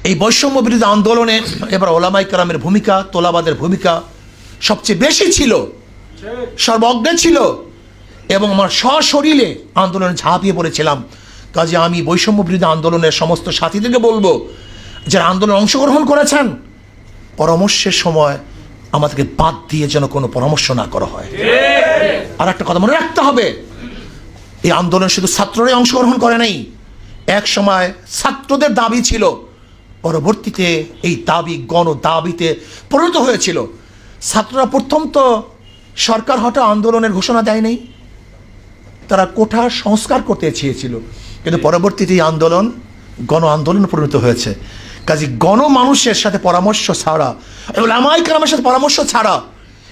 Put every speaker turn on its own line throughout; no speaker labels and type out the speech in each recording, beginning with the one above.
এই বৈষম্য বিরোধী আন্দোলনে এবার ওলামায়ে কেরামের ভূমিকা, তোলাবাদের ভূমিকা সবচেয়ে বেশি ছিল, সর্বজ্ঞ ছিল, এবং আমার সশরীরে আন্দোলনে ঝাঁপিয়ে পড়েছিলাম। কাজে আমি বৈষম্য বিরোধী আন্দোলনের সমস্ত সাথীদেরকে বলবো, যারা আন্দোলনে অংশগ্রহণ করেছেন, পরামর্শের সময় আমাদেরকে বাদ দিয়ে যেন কোনো পরামর্শ না করা হয়। আর একটা কথা মনে রাখতে হবে, এই আন্দোলন শুধু ছাত্ররাই অংশগ্রহণ করে নাই। এক সময় ছাত্রদের দাবি ছিল, পরবর্তীতে এই দাবি গণ দাবিতে পরিণত হয়েছিল। ছাত্ররা প্রথম তো সরকার হঠাৎ আন্দোলনের ঘোষণা দেয় নাই, তারা কোঠা সংস্কার করতে চেয়েছিল, কিন্তু পরবর্তীতে এই আন্দোলন গণ আন্দোলনে পরিণত হয়েছে। কাজে গণমানুষের সাথে পরামর্শ ছাড়া, ওলামায়ে কেরামের সাথে পরামর্শ ছাড়া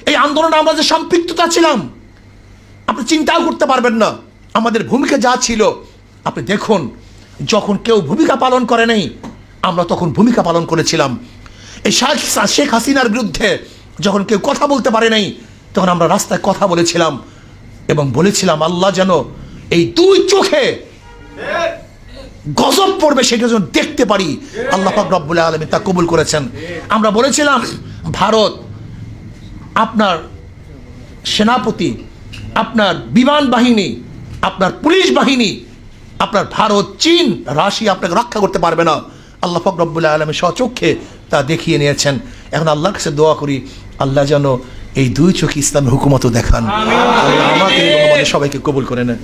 এই আন্দোলনে আমরা যে সম্পৃক্ততা ছিলাম, আপনি চিন্তাও করতে পারবেন না। আমাদের ভূমিকা যা ছিল, আপনি দেখুন, যখন কেউ ভূমিকা পালন করে নাই, আমরা তখন ভূমিকা পালন করেছিলাম। এই শেখ হাসিনার বিরুদ্ধে যখন কেউ কথা বলতে পারে নাই, তখন আমরা রাস্তায় কথা বলেছিলাম এবং বলেছিলাম আল্লাহ যেন এই দুই চোখে গজব পড়বে সেটা যেন দেখতে পারি। আল্লাহ পাক রব্বুল আলামিন তা কবুল করেছেন। আমরা বলেছিলাম ভারত, আপনার সেনাপতি, আপনার বিমান বাহিনী, আপনার পুলিশ বাহিনী, আপনার ভারত, চীন, রাশিয়া আপনাকে রক্ষা করতে পারবে না। আল্লাহ পাক রব্বুল আলামিন স্বচক্ষে তা দেখিয়ে নিয়েছেন। এখন আল্লাহর কাছে দোয়া করি, আল্লাহ যেন এই দুই চোখে ইসলামের হুকুমতও দেখান। আল্লাহ আমাকে এবং আমাদের সবাইকে কবুল করে নেন।